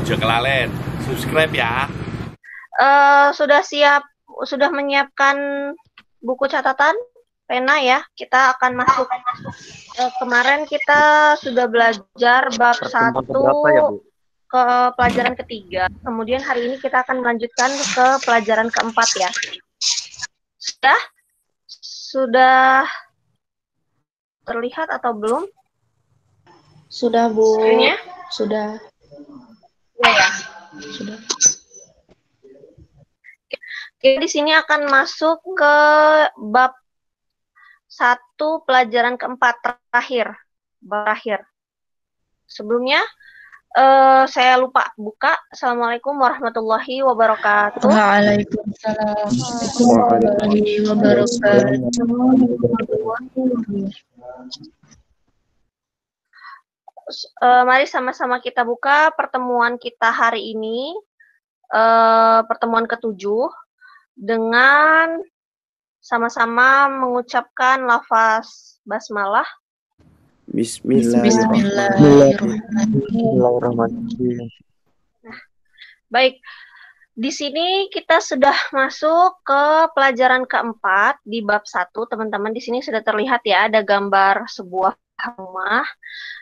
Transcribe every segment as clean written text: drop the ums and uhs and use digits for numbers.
Ojo kelalen. Subscribe ya. Sudah siap, sudah menyiapkan buku catatan, pena ya. Kita akan masuk. Kemarin kita sudah belajar bab Pertemuan 1 berapa ya, Bu? ke pelajaran ketiga. Kemudian hari ini kita akan melanjutkan ke pelajaran keempat ya. Sudah terlihat atau belum? Sudah, Bu. Screen-nya? Sudah. Ya. Sudah. Kita di sini akan masuk ke bab 1 pelajaran keempat terakhir. Berakhir. Sebelumnya saya lupa buka. Assalamualaikum warahmatullahi wabarakatuh. Waalaikumsalam warahmatullahi wabarakatuh. Mari sama-sama kita buka pertemuan kita hari ini, pertemuan ke-7, dengan sama-sama mengucapkan lafaz basmalah. Bismillahirrahmanirrahim. Baik, di sini kita sudah masuk ke pelajaran keempat di bab 1, teman-teman. Di sini sudah terlihat ya, ada gambar sebuah rumah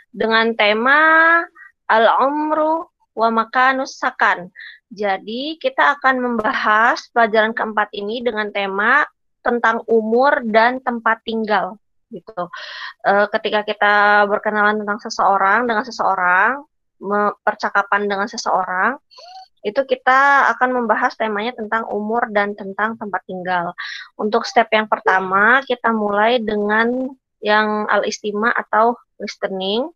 dengan tema al-umru wa makanus sakan. Jadi kita akan membahas pelajaran keempat ini dengan tema tentang umur dan tempat tinggal, gitu. Ketika kita berkenalan tentang seseorang dengan seseorang, percakapan dengan seseorang, itu kita akan membahas temanya tentang umur dan tentang tempat tinggal. Untuk step yang pertama, kita mulai dengan yang al-istima atau listening.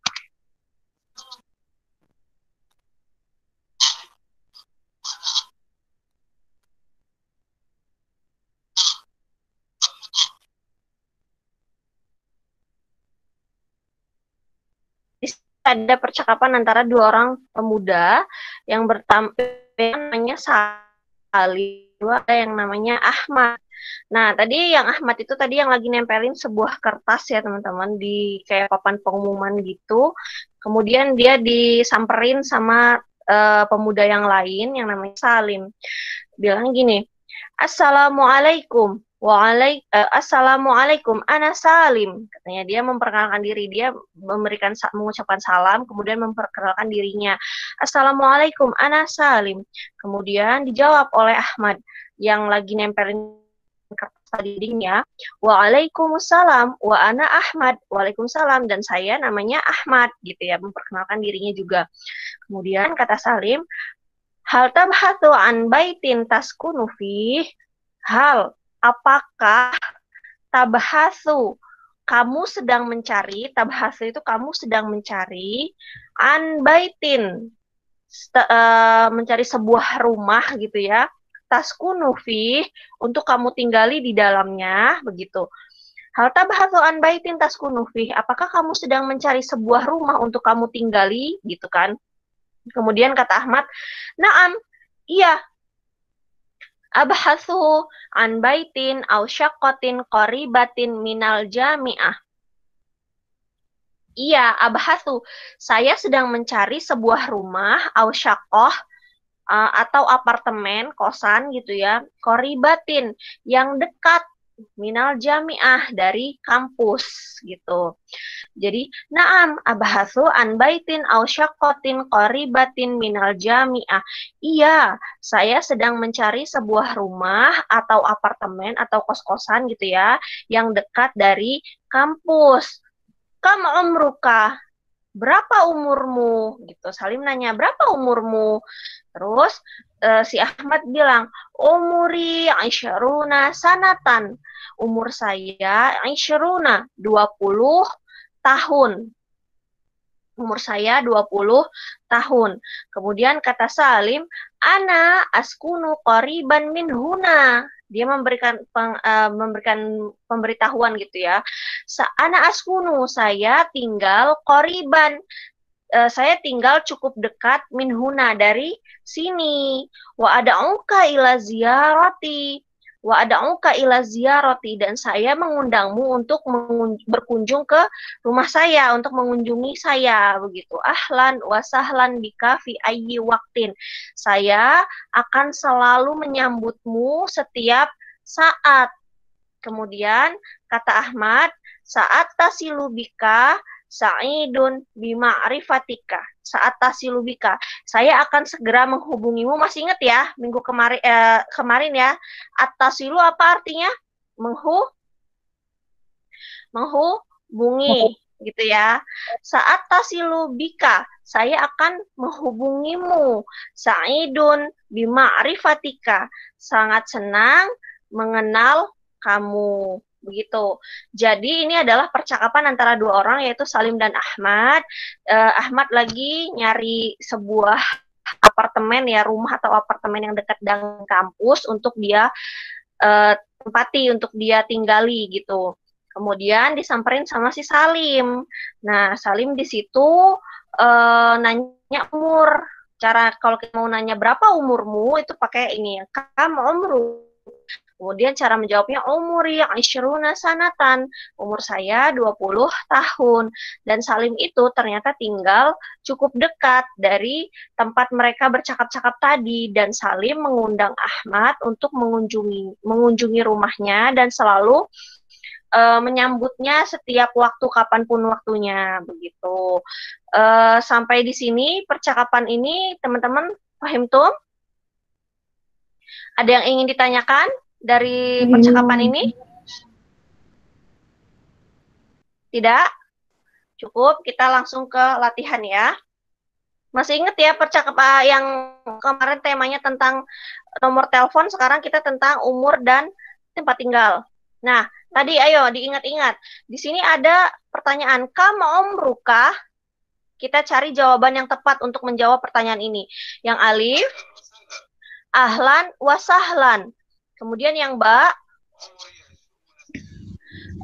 Ada percakapan antara dua orang pemuda yang bertampil namanya Salim, ada yang namanya Ahmad. Nah, tadi yang Ahmad itu tadi yang lagi nempelin sebuah kertas ya teman-teman di kayak papan pengumuman gitu. Kemudian dia disamperin sama pemuda yang lain yang namanya Salim. Bilang gini, Assalamualaikum. Assalamualaikum, ana Salim. Katanya dia memperkenalkan diri, dia mengucapkan salam, kemudian memperkenalkan dirinya. Assalamualaikum, ana Salim. Kemudian dijawab oleh Ahmad yang lagi nempelin kertas di dindingnya. Waalaikumsalam, wa ana Ahmad. Waalaikumsalam, dan saya namanya Ahmad, gitu ya, memperkenalkan dirinya juga. Kemudian kata Salim, hal tabhathu an baitin taskunu fih. Hal, apakah tabhasu, kamu sedang mencari, tabhasu itu kamu sedang mencari, an baitin, mencari sebuah rumah gitu ya, taskunu fih, untuk kamu tinggali di dalamnya, begitu. Hal tabhasu an baitin taskunu fih, apakah kamu sedang mencari sebuah rumah untuk kamu tinggali, gitu kan. Kemudian kata Ahmad, naam, iya, abhasu an baitin au syaqqatin qaribatin minal jami'ah. Iya, abhasu, saya sedang mencari sebuah rumah au syaqqah, atau apartemen, kosan gitu ya, qaribatin, yang dekat, minal jami'ah, dari kampus gitu. Jadi, na'am abhasu an baitin aw syaqqatin qaribatin minal jami'ah. Iya, saya sedang mencari sebuah rumah atau apartemen atau kos-kosan gitu ya, yang dekat dari kampus. Kam umruka? Berapa umurmu? Gitu. Salim nanya, berapa umurmu? Terus si Ahmad bilang, umuri aisyaruna sanatan. Umur saya aisyaruna 20 tahun. Umur saya 20 tahun. Kemudian kata Salim, ana askunu qariban min huna. Dia memberikan pemberitahuan gitu ya. Ana askunu, saya tinggal qariban. Saya tinggal cukup dekat min huna, dari sini. Wa ada'uka ila ziyarati. Wa ad'uka ila ziyarati, dan saya mengundangmu untuk berkunjung ke rumah saya, untuk mengunjungi saya, begitu. Ahlan wa sahlan bika fi ayyi waktin. Saya akan selalu menyambutmu setiap saat. Kemudian kata Ahmad, saat tasilu bika sa'idun bima'rifatika. Saat tasilu bika, saya akan segera menghubungimu. Masih ingat ya minggu kemarin ya, at-tasilu apa artinya? Menghubungi gitu ya. Saat tasilu bika, saya akan menghubungimu. Sa'idun bima'rifatika, sangat senang mengenal kamu. Begitu. Jadi ini adalah percakapan antara dua orang, yaitu Salim dan Ahmad. Ahmad lagi nyari sebuah apartemen ya, rumah atau apartemen yang dekat dengan kampus untuk dia tempati, untuk dia tinggali gitu. Kemudian disamperin sama si Salim. Nah, Salim di situ nanya umur. Cara kalau kita mau nanya berapa umurmu itu pakai ini ya, kam umru. Kemudian cara menjawabnya umuri Aisyuruna sanatan, umur saya 20 tahun. Dan Salim itu ternyata tinggal cukup dekat dari tempat mereka bercakap-cakap tadi, dan Salim mengundang Ahmad untuk mengunjungi rumahnya dan selalu menyambutnya setiap waktu, kapanpun waktunya, begitu. Sampai di sini percakapan ini teman-teman paham tuh? Ada yang ingin ditanyakan dari percakapan ini? Tidak? Cukup, kita langsung ke latihan ya. Masih ingat ya percakapan yang kemarin temanya tentang nomor telepon, sekarang kita tentang umur dan tempat tinggal. Nah, tadi ayo diingat-ingat. Di sini ada pertanyaan, kam umruka? Kita cari jawaban yang tepat untuk menjawab pertanyaan ini. Yang alif, ahlan wa sahlan. Kemudian yang ba,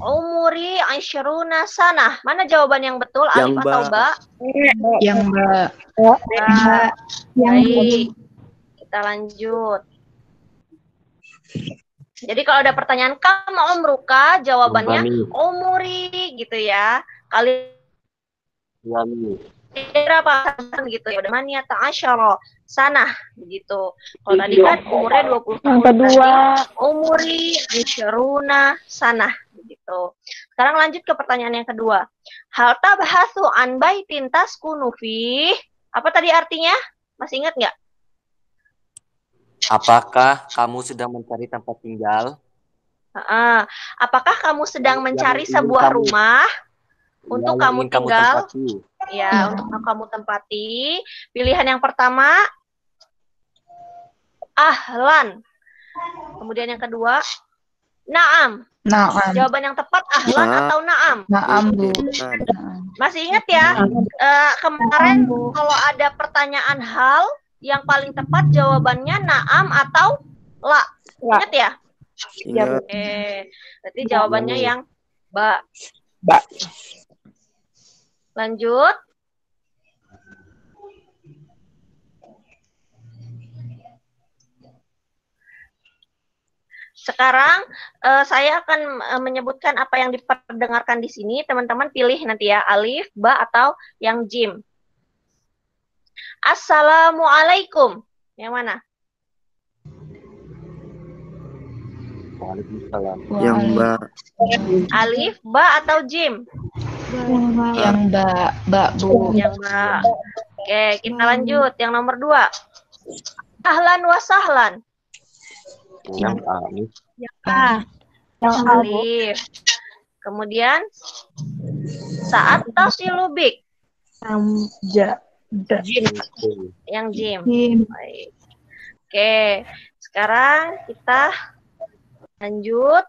umuri Aisyuruna sanah. Mana jawaban yang betul, alif atau ba? Yang ba. Baik, kita lanjut. Jadi kalau ada pertanyaan kam umruka, jawabannya umuri gitu ya. Berapa gitu ya, udah mania ta'asyara sanah begitu. Kalau tadi kan umurnya 20 tahun. Yang kedua, umuri Aisyuruna sanah begitu. Sekarang lanjut ke pertanyaan yang kedua. Hal tabhasu an baitin taskunu fi. Apa tadi artinya? Masih ingat nggak? Apakah kamu sedang mencari tempat tinggal? Apakah kamu sedang mencari sebuah rumah untuk kamu tinggal? Ya, untuk kamu tempati. Pilihan yang pertama, ahlan. Kemudian yang kedua, na'am. Naam. Jawaban yang tepat ahlan atau na'am? Naam, Bu. Masih ingat ya? Kemarin kalau ada pertanyaan hal, yang paling tepat jawabannya na'am atau la. Ingat ya? Ingat. Berarti jawabannya yang ba. Lanjut. Sekarang saya akan menyebutkan apa yang diperdengarkan di sini. Teman-teman pilih nanti ya, alif, ba, atau yang jim. Assalamualaikum. Yang mana? Waalaikumsalam. Yang ba. Alif, ba, atau jim? Yang ba, Bu. Yang ba. Oke, kita lanjut. Yang nomor 2. Ahlan wa sahlan. Yang alif. Yang alif. Kemudian saat tasilubik. Yang jim. Baik. Oke, sekarang kita lanjut.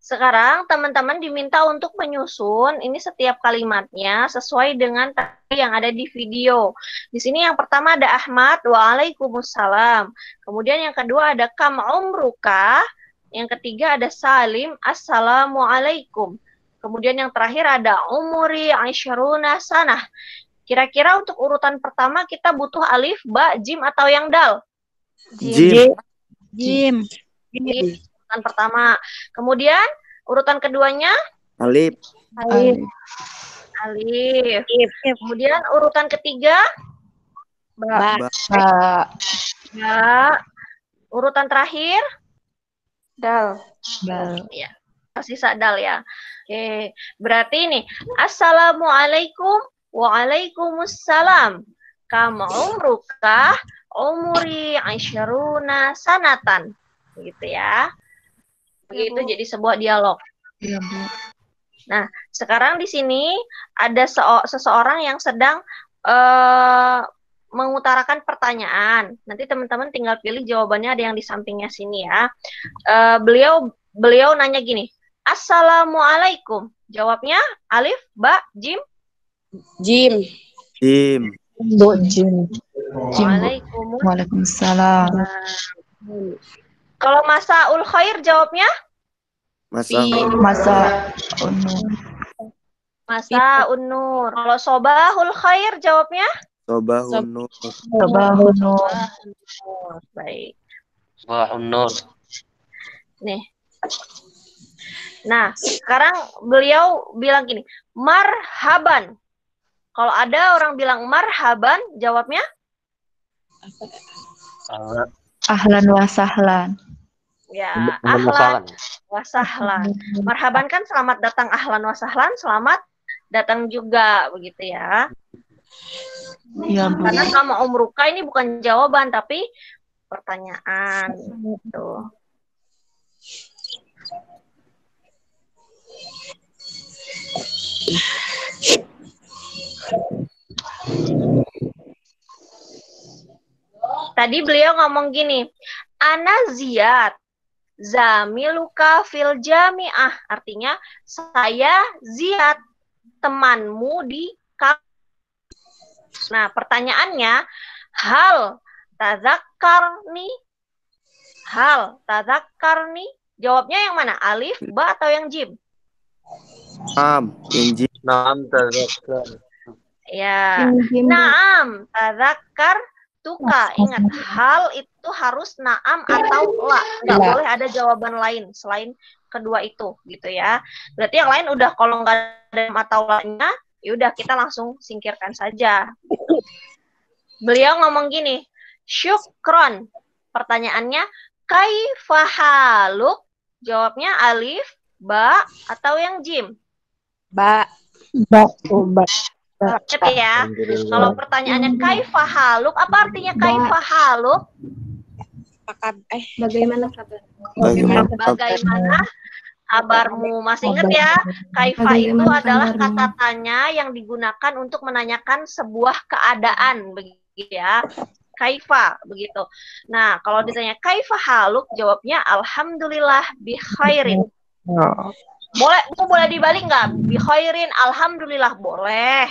Sekarang teman-teman diminta untuk menyusun ini setiap kalimatnya sesuai dengan tadi yang ada di video. Di sini yang pertama ada Ahmad, waalaikumsalam. Kemudian yang kedua ada kam umruka. Yang ketiga ada Salim, assalamualaikum. Kemudian yang terakhir ada umuri Aisyuruna sanah. Kira-kira untuk urutan pertama kita butuh alif, ba, jim, atau yang dal? Jim. Jim. Urutan pertama. Kemudian urutan keduanya Alif. Alif. alif. Kemudian urutan ketiga Ba. ya. Urutan terakhir Dal. Dal. ya. Sisa dal ya. Oke, berarti ini Assalamualaikum waalaikumsalam. Kam umruka umuri asyruna sanatan. Begitu ya. Begitu jadi sebuah dialog. Iya, Bu. Nah, sekarang di sini ada seseorang yang sedang mengutarakan pertanyaan. Nanti teman-teman tinggal pilih jawabannya, ada yang di sampingnya sini ya. Beliau nanya gini, Assalamualaikum. Jawabnya alif, ba, jim. Jim. Jim. Bu, Jim. Waalaikumsalam. Kalau masaul khair jawabnya Masa. masa unur. Kalau sobahul khair jawabnya Sobahun Nur. baik. Wah, Nur. Nih. Nah, sekarang beliau bilang gini, marhaban. Kalau ada orang bilang marhaban, jawabnya Ahlan wa sahlan. ya, ahlan wa sahlan. Marhaban kan selamat datang, ahlan wa sahlan, selamat datang juga, begitu ya. Iya, Bu. Karena sama umruka ini bukan jawaban, tapi pertanyaan. Gitu. Tadi beliau ngomong gini, Ana Ziyad, zamiluka fil jami'ah. Artinya, saya Ziyad, temanmu di kampus. Nah, pertanyaannya, hal tazakkarni? Hal tazakkarni? Jawabnya yang mana? Alif, ba, atau yang jim? Jim. Naam tazakkar. Ya, naam tazakkar tuka. Ingat, hal itu harus naam atau la. Nggak boleh ada jawaban lain selain kedua itu, gitu ya. Berarti yang lain udah, kalau nggak ada atau la-nya, ya udah kita langsung singkirkan saja. Beliau ngomong gini, syukron. Pertanyaannya, kaifa haluk? Jawabnya alif, ba, atau yang jim? Ba. Cep ya. Kalau pertanyaannya kaifa haluk, apa artinya kaifa haluk? Bagaimana kabar? Bagaimana kabarmu? Masih ingat ya? Kaifa itu adalah kata tanya yang digunakan untuk menanyakan sebuah keadaan, begitu ya. Kaifa, begitu. Nah, kalau ditanya kaifa haluk, jawabnya alhamdulillah bi khairin. Boleh dibalik nggak? Bi khairin, alhamdulillah, boleh.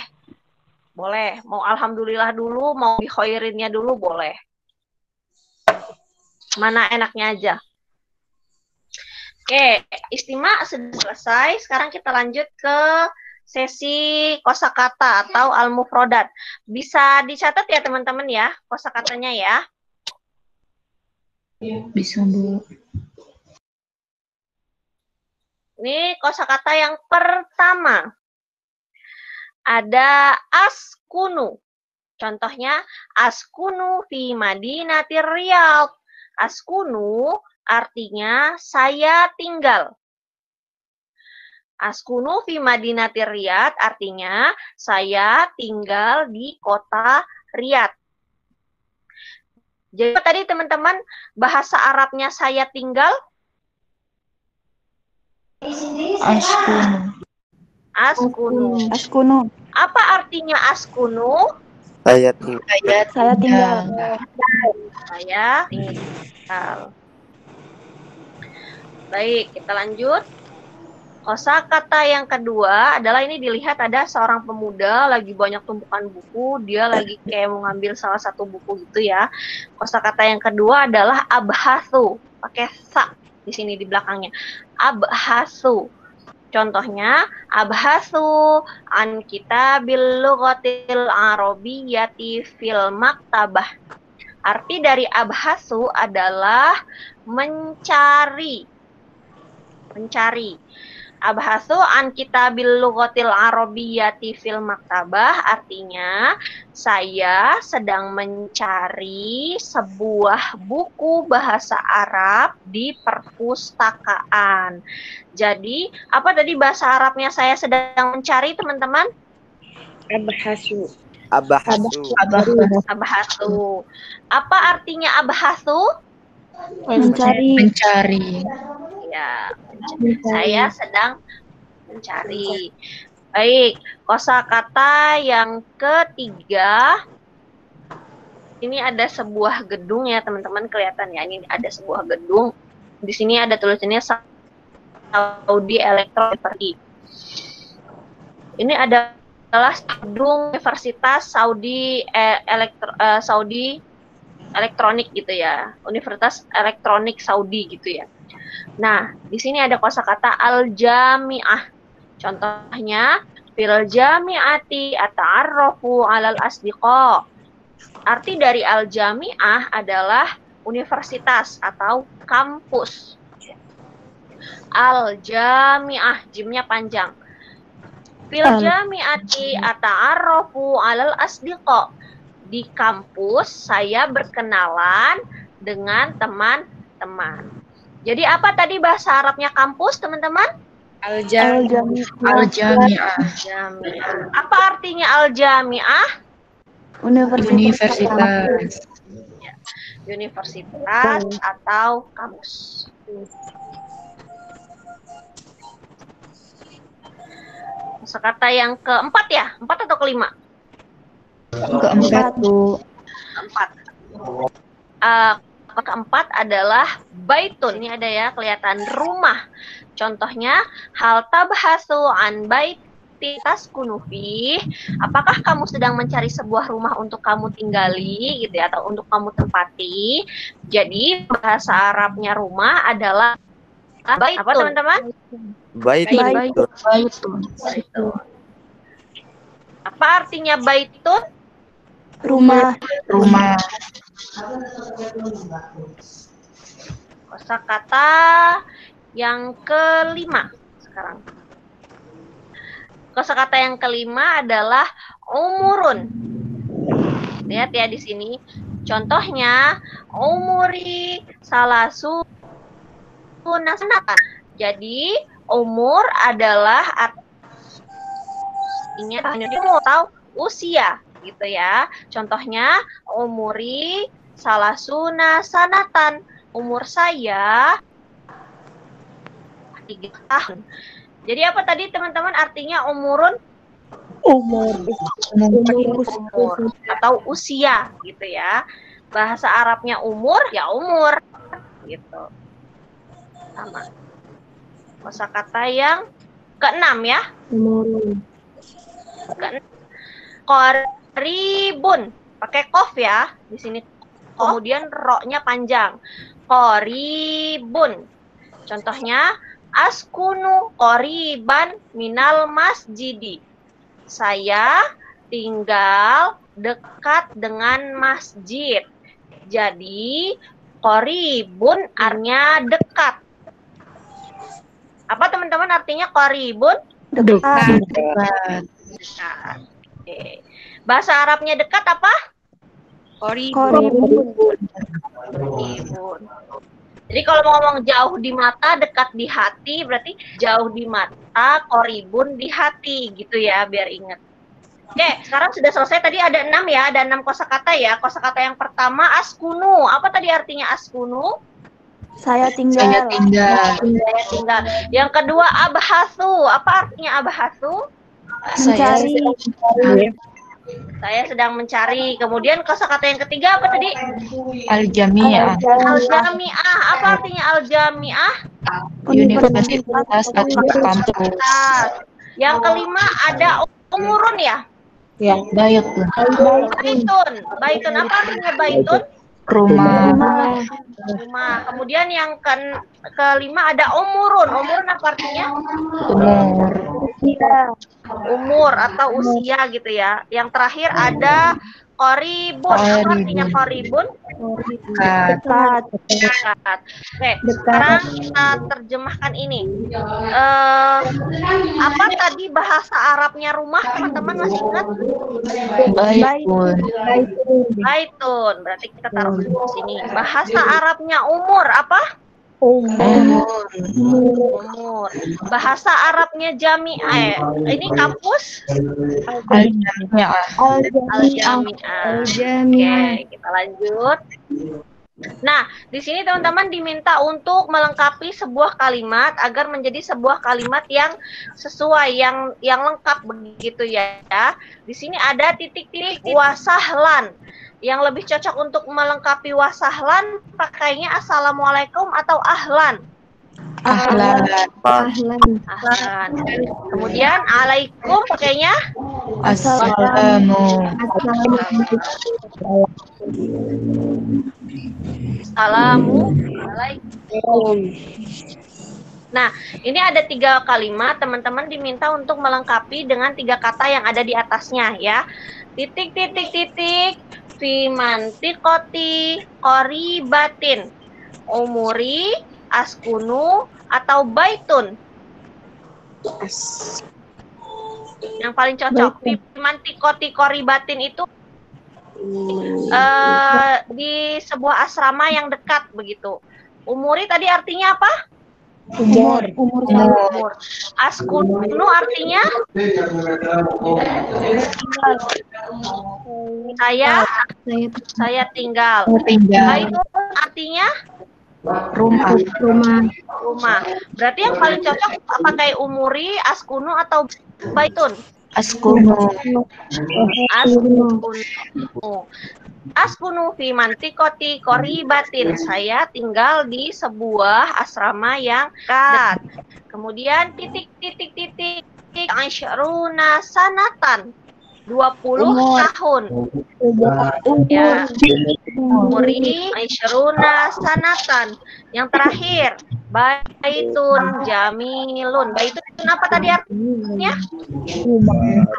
Boleh. Mau alhamdulillah dulu, mau bi khairinnya dulu, boleh. Mana enaknya aja. Oke, istimewa sudah selesai. Sekarang kita lanjut ke sesi kosakata atau al-mufrodat. Bisa dicatat ya teman-teman ya, kosakatanya ya. Bisa, Bu. Ini kosakata yang pertama. Ada askunu. Contohnya, askunu fi madinatir Riyadh. Askunu artinya saya tinggal. Askunu fi madinatir Riyadh artinya saya tinggal di kota Riyadh. Jadi tadi teman-teman bahasa Arabnya saya tinggal? Askunu. Apa artinya askunu? Saya tinggal. Saya tinggal. Saya tinggal. Baik, kita lanjut. Kosakata yang kedua adalah ini dilihat ada seorang pemuda lagi banyak tumpukan buku, dia lagi kayak mau ngambil salah satu buku gitu ya. Kosakata yang kedua adalah abhasu, pakai sa di sini di belakangnya. Abhasu. Contohnya abhasu an kitabil lughatil arabiyyati fil maktabah. Arti dari abhasu adalah mencari. Mencari. Abhasu an kitabil lughatil arabiyyati fil maktabah, artinya saya sedang mencari sebuah buku bahasa Arab di perpustakaan. Jadi, apa tadi bahasa Arabnya saya sedang mencari, teman-teman? Abhasu. Abahasu. Abhasu. Apa artinya abhasu? Mencari. Ya, saya sedang mencari. Baik, kosakata yang ketiga. Ini ada sebuah gedung ya, teman-teman, kelihatan ya. Ini ada sebuah gedung. Di sini ada tulisannya Saudi Electro University. Ini adalah gedung Universitas Saudi Saudi Elektronik gitu ya. Universitas Elektronik Saudi gitu ya. Nah, di sini ada kosakata al-jami'ah. Contohnya, fil jami'ati ata'arrafu 'alal asdiqa. Arti dari al-jami'ah adalah universitas atau kampus. Al-jami'ah, jimnya panjang. Fil jami'ati ata'arrafu 'alal asdiqa. Di kampus saya berkenalan dengan teman-teman. Jadi apa tadi bahasa Arabnya kampus, teman-teman? Al-Jami'ah. Apa artinya al-jami'ah? Universitas. Universitas atau kampus. Kosakata yang keempat ya? Empat atau kelima? Keempat, Bu. Keempat. Keempat adalah baitun. Ini ada ya, kelihatan rumah. Contohnya, hal tabhasu an baiti taskunu fi. Apakah kamu sedang mencari sebuah rumah untuk kamu tinggali gitu ya, atau untuk kamu tempati? Jadi bahasa Arabnya rumah adalah baitun. Apa teman-teman? Baitun. Apa artinya baitun? Rumah. Kosakata yang kelima sekarang. Kosakata yang kelima adalah umurun. Lihat ya di sini. Contohnya umuri salasu nasanatan. Jadi umur adalah artinya atau usia gitu ya. Contohnya umuri salasuna sanatan. Umur saya 3 tahun. Jadi apa tadi teman-teman artinya umurun? Umur atau usia gitu ya. Bahasa Arabnya umur ya umur gitu. Sama. Kosakata yang keenam ya. Qoribun, pakai kof ya di sini. Kemudian ro-nya panjang. Qoribun. Contohnya askunu qoriban minal masjidi. Saya tinggal dekat dengan masjid. Jadi qoribun artinya dekat. Apa teman-teman artinya qoribun? Dekat. Dekat. Oke. Bahasa Arabnya dekat apa? Qoribun. Jadi kalau mau ngomong jauh di mata, dekat di hati, berarti jauh di mata, qoribun di hati, gitu ya, biar ingat. Oke, sekarang sudah selesai. Tadi ada 6 ya, ada 6 kosakata ya. Kosakata yang pertama askunu. Apa tadi artinya askunu? Saya tinggal. Saya tinggal. Yang kedua abhasu. Apa artinya abhasu? Saya sedang mencari. Kemudian kosakata yang ketiga apa tadi? Al-Jami'ah. Al-Jami'ah. Apa artinya Al-Jami'ah? Universitas atau kampus. Yang kelima ada umurun ya? Ya, baitun. Baitun. Apa artinya baitun? Rumah. Kemudian yang kelima ada umurun. Umurun apa artinya? Umur. Umur atau usia gitu ya. Yang terakhir ada Koribun. Apa artinya koribun? Dekat. Dekat. Oke, sekarang kita terjemahkan ini. Apa tadi bahasa Arabnya rumah, teman-teman masih ingat? Baikun. Baitun. Berarti kita taruh di sini. Bahasa Arabnya umur apa? Umur. Umur. Bahasa Arabnya jami'ah. Ini kampus? Al-Jami'ah. Al-Jami'ah. Oke, kita lanjut. Nah, di sini teman-teman diminta untuk melengkapi sebuah kalimat agar menjadi sebuah kalimat yang sesuai, yang lengkap begitu ya. Di sini ada titik-titik wasahlan. Yang lebih cocok untuk melengkapi wasahlan pakainya assalamualaikum atau ahlan. Ahlan. Ahlan. Kemudian alaikum pakainya Assalamu. Assalamualaikum. Nah, ini ada 3 kalimat, teman-teman diminta untuk melengkapi dengan 3 kata yang ada di atasnya ya. Titik, titik, titik, fi mantiqoti qoribatin, umuri, askunu, atau baitun. Yang paling cocok, fi mantiqoti qoribatin itu di sebuah asrama yang dekat begitu. Umuri tadi artinya apa? Umur. Askunu artinya saya tinggal. Baitun artinya rumah. Berarti yang paling cocok pakai umuri, askunu, atau baitun? Askunu. Askunu fi mantiqoti qoribatin. Saya tinggal di sebuah asrama yang dekat. Kemudian titik asyruna sanatan. 20 tahun. Ya. Umuri asyruna sanatan. Yang terakhir, baitun jamilun. Baitun apa tadi artinya?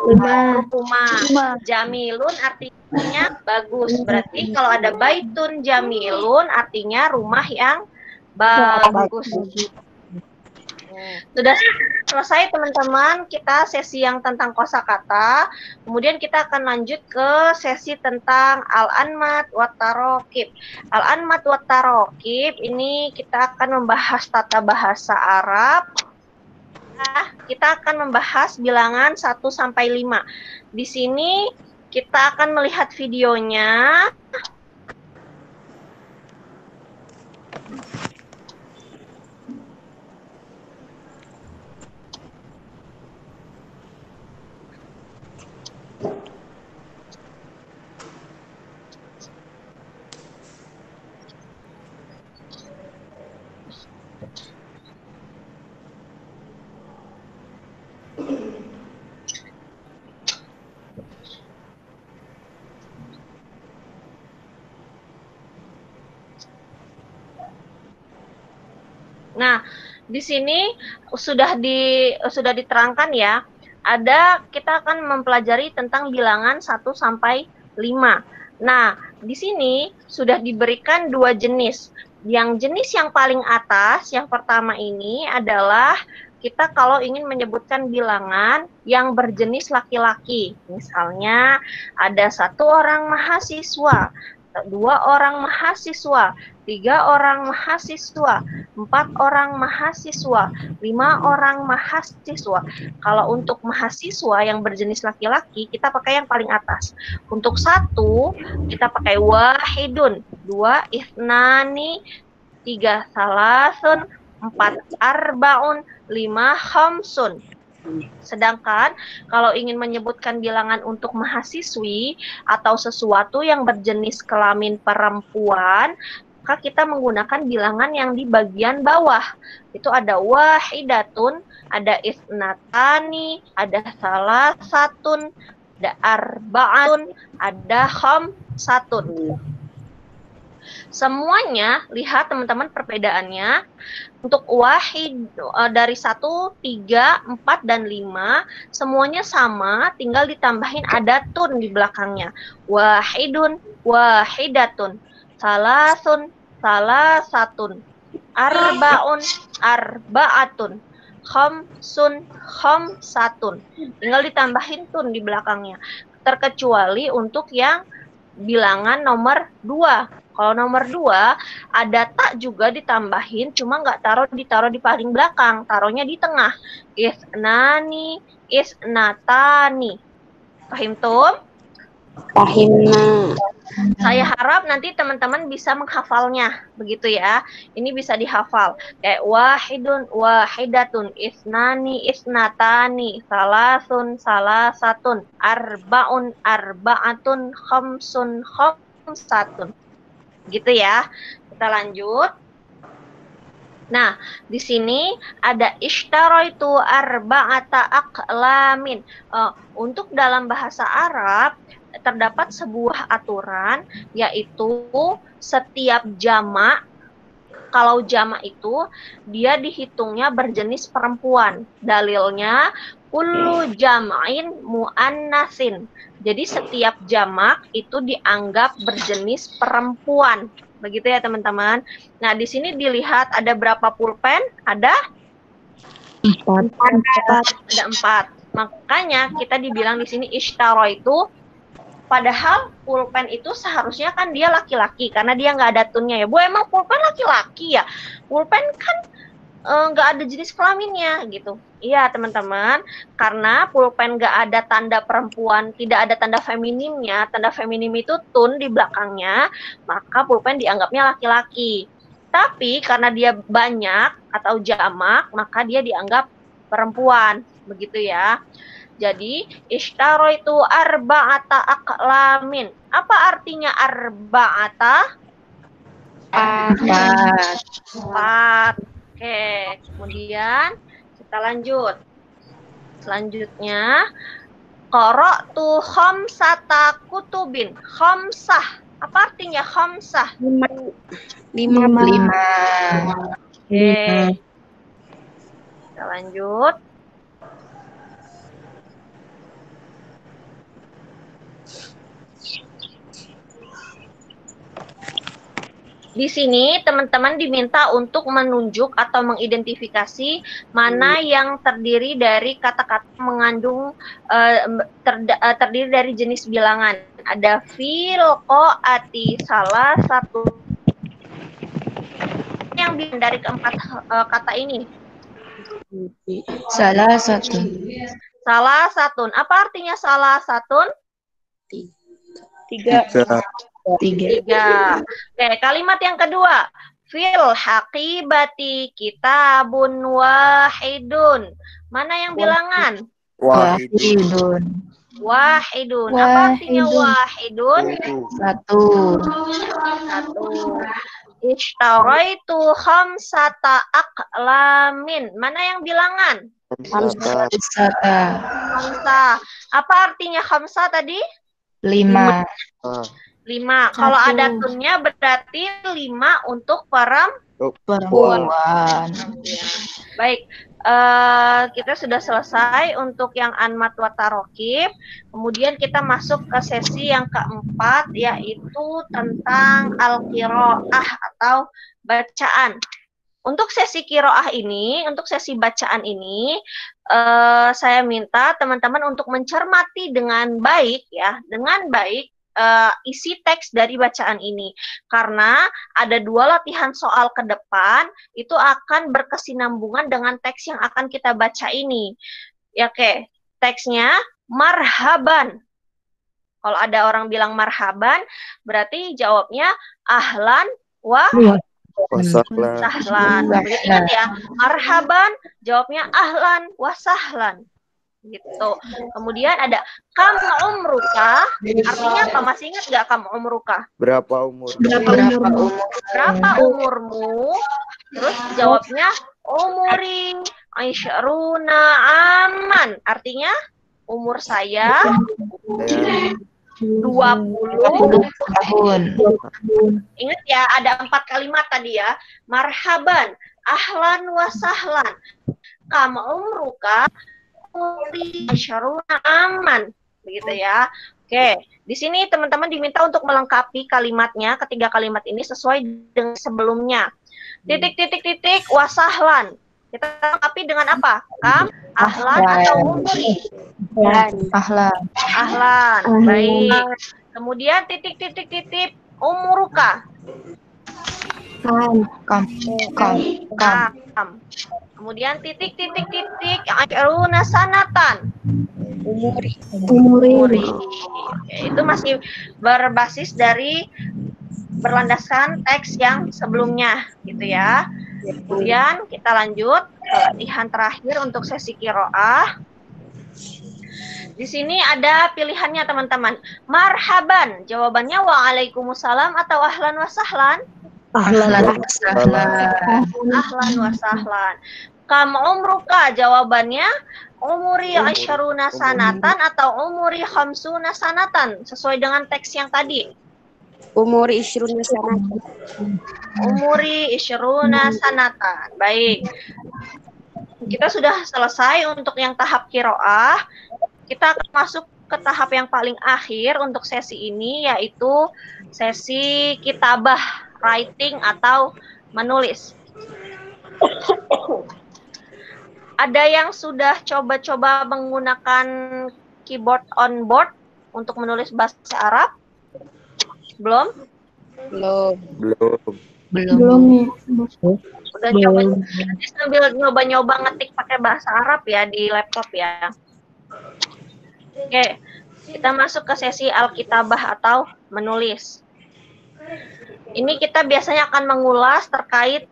Rumah. Jamilun artinya bagus. Berarti kalau ada baitun jamilun artinya rumah yang bagus. Sudah selesai teman-teman kita sesi yang tentang kosakata. Kemudian kita akan lanjut ke sesi tentang al-anmat wa tarokib. Al-anmat wa tarokib ini kita akan membahas tata bahasa Arab. Kita akan membahas bilangan 1 sampai 5. Di sini kita akan melihat videonya. Nah, di sini sudah diterangkan ya. Kita akan mempelajari tentang bilangan 1 sampai 5. Nah, di sini sudah diberikan 2 jenis. Yang jenis yang paling atas, yang pertama ini adalah kita kalau ingin menyebutkan bilangan yang berjenis laki-laki. Misalnya ada 1 orang mahasiswa, 2 orang mahasiswa, 3 orang mahasiswa, 4 orang mahasiswa, 5 orang mahasiswa. Kalau untuk mahasiswa yang berjenis laki-laki, kita pakai yang paling atas. Untuk 1, kita pakai wahidun, 2 ithnani, 3 salasun, 4 arbaun, 5 khamsun. Sedangkan kalau ingin menyebutkan bilangan untuk mahasiswi atau sesuatu yang berjenis kelamin perempuan, maka kita menggunakan bilangan yang di bagian bawah. Itu ada wahidatun, ada isnatani, ada salasatun, ada arba'atun, ada khamsatun. Semuanya, lihat teman-teman perbedaannya. Untuk wahid dari 1, 3, 4, dan 5, semuanya sama, tinggal ditambahin ada tun di belakangnya. Wahidun, wahidatun, salasun, salasatun, arbaun, arbaatun, khamsun, khamsatun. Tinggal ditambahin tun di belakangnya. Terkecuali untuk yang bilangan nomor 2. Kalau nomor 2 ada tak juga ditambahin, cuma nggak ditaruh di paling belakang, taruhnya di tengah. Isnani, isnatani. Paham tuh? Fahimna. Saya harap nanti teman-teman bisa menghafalnya, begitu ya. Ini bisa dihafal. Kayak wahidun, wahidatun, isnani, isnatani, salasun, salasatun, arbaun, arbaatun, khamsun, khamsatun. Gitu ya. Kita lanjut. Nah, di sini ada ishtaraitu arba'ata aqlamin. Untuk dalam bahasa Arab terdapat sebuah aturan, yaitu setiap jamak, kalau jamak itu dia dihitungnya berjenis perempuan. Dalilnya kullu jam'in muannasin. Jadi setiap jamak itu dianggap berjenis perempuan. Begitu ya teman-teman. Nah, di sini dilihat ada berapa pulpen? Ada 4. Ada 4. Makanya kita dibilang di sini ishtaro itu, padahal pulpen itu seharusnya kan dia laki-laki karena dia nggak ada tunnya ya. Bu, emang pulpen laki-laki ya? Pulpen kan nggak ada jenis kelaminnya gitu. Iya teman-teman, karena pulpen nggak ada tanda perempuan, tidak ada tanda feminimnya. Tanda feminim itu tun di belakangnya, maka pulpen dianggapnya laki-laki. Tapi karena dia banyak atau jamak, maka dia dianggap perempuan, begitu ya. Jadi ishtaro itu arba'ata aqlamin. Apa artinya arba'ata? 4. Oke, kemudian kita lanjut. Selanjutnya, qara'tu khamsata kutubin. Khamsah. Apa artinya khamsah? 5. Oke. Kita lanjut. Di sini teman-teman diminta untuk menunjuk atau mengidentifikasi mana yang terdiri dari kata-kata mengandung terdiri dari jenis bilangan. Ada fil, qo'ati, salah satu yang dari keempat kata ini. Salah satu. Salah satun. Apa artinya salah satun? 3. 3. Oke, kalimat yang kedua. Fil haqibati kitabun wahidun. Mana yang bilangan? Wahidun. Wahidun. Apa artinya wahidun? Satu. Ishtaraitu khamsata aqlamin. Mana yang bilangan? Khamsah. Khamsah. Apa artinya khamsah tadi? 5. 5. Kalau ada tunnya berarti 5 untuk Perempuan. Baik, kita sudah selesai untuk yang anmat wa tarokib. Kemudian kita masuk ke sesi yang keempat, yaitu tentang al-qiraah atau bacaan. Untuk sesi qiraah ini, untuk sesi bacaan ini, saya minta teman-teman untuk mencermati dengan baik ya, dengan baik isi teks dari bacaan ini, karena ada 2 latihan soal ke depan itu akan berkesinambungan dengan teks yang akan kita baca ini. Ya, oke. Teksnya marhaban. Kalau ada orang bilang marhaban, berarti jawabnya ahlan wa sahlan. Begitu, ingat ya, marhaban jawabnya ahlan wa sahlan. Gitu. Kemudian ada kam umruka, artinya apa? Masih ingat nggak kam umruka? Berapa umur? Berapa umurmu? Terus jawabnya umuri aisyaruna aman, artinya umur saya Saya 20 tahun. Ingat ya, ada 4 kalimat tadi ya. Marhaban, ahlan wa sahlan. Kam umruka syaruna aman. Begitu ya. Oke, di sini teman-teman diminta untuk melengkapi kalimatnya, ketiga kalimat ini sesuai dengan sebelumnya. Titik wa sahlan. Kita lengkapi dengan apa? Kam, ahlan atau umri? Ahlan. Ahlan. Baik. Kemudian titik umuruka. Kam. Kam. Kemudian titik asyruna sanatan. Umuri. Itu masih berbasis dari berlandaskan teks yang sebelumnya gitu ya. Kemudian kita lanjut ke latihan terakhir untuk sesi qiraah. Di sini ada pilihannya teman-teman. Marhaban, jawabannya waalaikumsalam atau ahlan wa sahlan? Ahlan wa sahlan. Ahlan wa sahlan. Kam umruka, jawabannya umuri asyaruna sanatan atau umuri khamsuna sanatan, sesuai dengan teks yang tadi. Umuri isyruna sanatan. Umuri isyruna sanatan. Baik. Kita sudah selesai untuk yang tahap qiraah. Kita akan masuk ke tahap yang paling akhir untuk sesi ini, yaitu sesi kitabah, writing atau menulis. Ada yang sudah coba-coba menggunakan keyboard on board untuk menulis bahasa Arab? Belum? Belum. Udah coba, nanti sambil nyoba-nyoba ngetik pakai bahasa Arab ya di laptop ya. Oke, kita masuk ke sesi alkitabah atau menulis. Ini kita biasanya akan mengulas terkait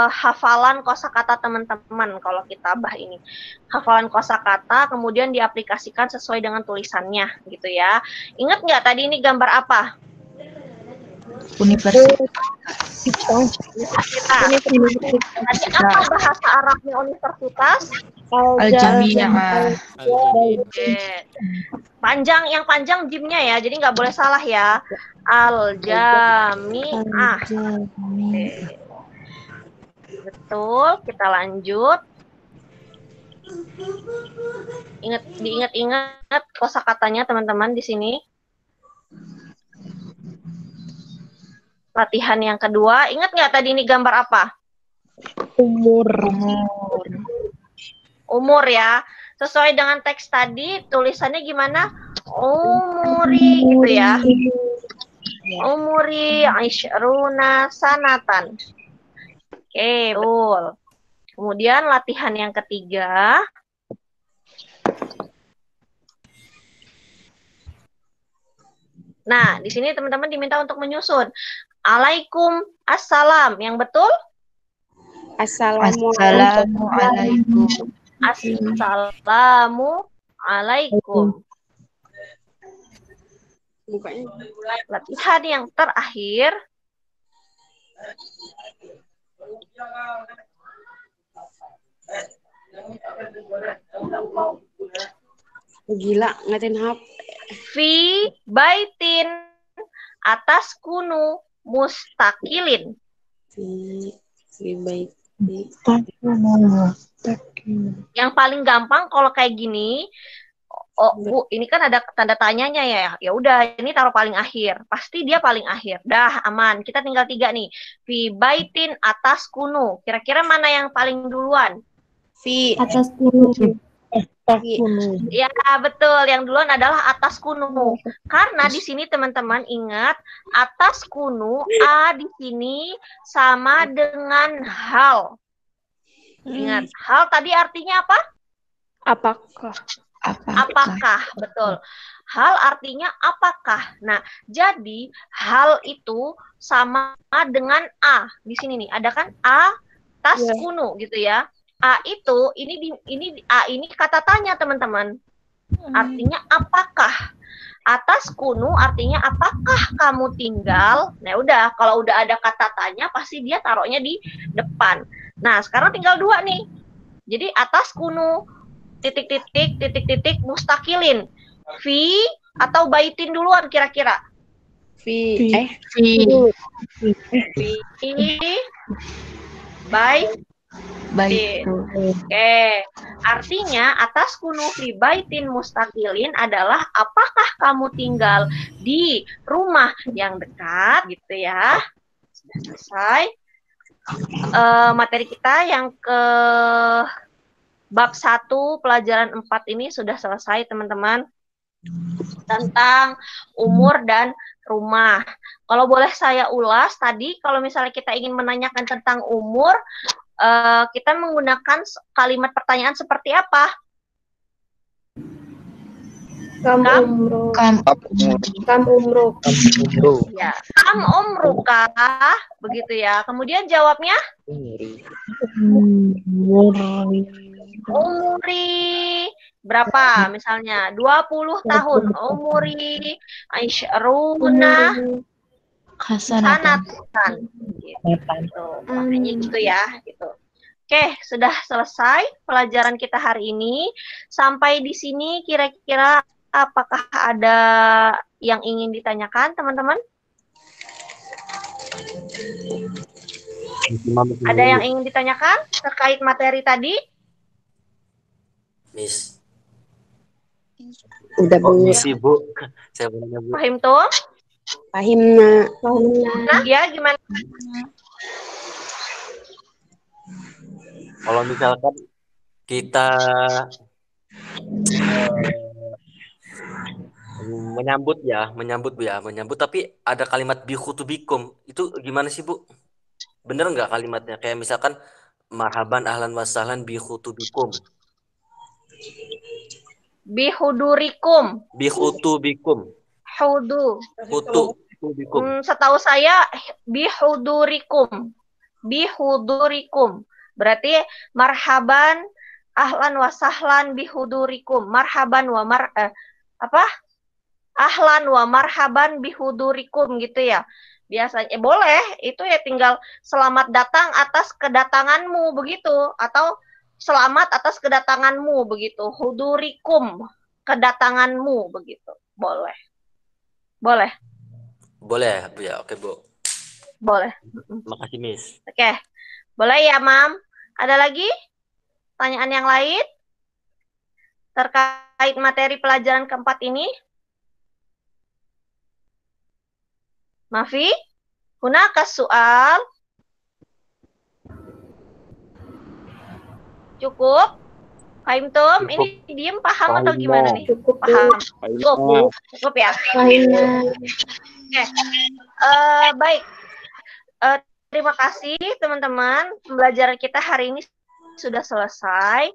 hafalan kosakata teman-teman kalau kitabah ini. Hafalan kosakata kemudian diaplikasikan sesuai dengan tulisannya gitu ya. Ingat nggak tadi ini gambar apa? Universitas. Tadi apa bahasa Arabnya universitas? Al-Jami'ah. Panjang, yang panjang jimnya ya, jadi nggak boleh salah ya. Al-Jami'ah. Betul, kita lanjut. Diingat-ingat kosakatanya teman-teman di sini. Latihan yang kedua, ingat nggak tadi ini gambar apa? Umur ya. Sesuai dengan teks tadi, tulisannya gimana? Umuri gitu ya. Umuri isyruna sanatan. Oke, betul. Kemudian latihan yang ketiga. Nah, di sini teman-teman diminta untuk menyusun. Assalam. Yang betul? Assalamualaikum. Assalamualaikum. Latihan yang terakhir. Gila, ngatain HP. Fi baitin atas kunu mustakilin. Fi baitin. Yang paling gampang kalau kayak gini, oh Bu, ini kan ada tanda tanyanya ya. Ya udah, ini taruh paling akhir. Pasti dia paling akhir. Dah aman. Kita tinggal 3 nih. Fi baitin atas kunu. Kira-kira mana yang paling duluan? Fi Atas kunu. Ya betul, yang duluan adalah atas kunu. Karena di sini teman-teman ingat, atas kunu A di sini sama dengan hal. Ingat, hal tadi artinya apa? apakah? Apakah, betul. Hal artinya apakah. Nah, jadi hal itu sama dengan A. Di sini nih, ada kan A tas kunu gitu ya. A itu A ini kata tanya teman-teman. Artinya apakah? Atas kunu artinya apakah kamu tinggal? Nah udah, kalau udah ada kata tanya pasti dia taruhnya di depan. Nah sekarang tinggal 2 nih. Jadi atas kunu titik-titik mustakilin. Fi Atau baitin duluan kira-kira? Fi. Fi. Fi. Baik. Baitu. Oke, artinya atas kunu fi baitin mustaqilin adalah apakah kamu tinggal di rumah yang dekat gitu ya. Sudah selesai. Materi kita yang ke bab 1 pelajaran 4 ini sudah selesai teman-teman. Tentang umur dan rumah. Kalau boleh saya ulas tadi, kalau misalnya kita ingin menanyakan tentang umur, kita menggunakan kalimat pertanyaan seperti apa? Kam umro. Kam umro. Ya, kam umruka, begitu ya. Kemudian jawabnya? Umuri berapa? Misalnya 20 tahun. Umuri Aisyaruna Hasanatan. sanatan. Gitu. Makanya gitu ya, gitu. Oke, sudah selesai pelajaran kita hari ini. Sampai di sini kira-kira apakah ada yang ingin ditanyakan, teman-teman? Ada yang ingin ditanyakan terkait materi tadi? Miss. Udah Oh, Bu. Miss Bu. Saya mau nanya Bu. Pahim tuh? Pahimna. Nah, ya gimana? Kalau misalkan kita menyambut tapi ada kalimat bikhutubikum, itu gimana sih Bu? Bener nggak kalimatnya? Kayak misalkan marhaban ahlan wasahlan bikhutubikum. Bihudurikum. Bikhutubikum. Hutubikum. Setahu saya bihudurikum. Bihudurikum. Berarti marhaban ahlan wa sahlan bihudurikum. Marhaban wa ahlan wa marhaban bihudurikum gitu ya. Biasanya boleh, itu ya tinggal selamat datang atas kedatanganmu begitu, atau selamat atas kedatanganmu begitu. Hudurikum, kedatanganmu begitu. Boleh. Boleh. Boleh Bu ya. Oke Bu. Boleh. Makasih Miss. Oke. Boleh ya, Mam. Ada lagi pertanyaan yang lain terkait materi pelajaran keempat ini? Mafi? Hunaka soal? Cukup? Fahim Tum? Ini diem paham atau gimana nih? Cukup Bu. Paham. Cukup. Cukup ya? Pahimna. Oke. Baik. Terima kasih teman-teman. Pembelajaran kita hari ini sudah selesai.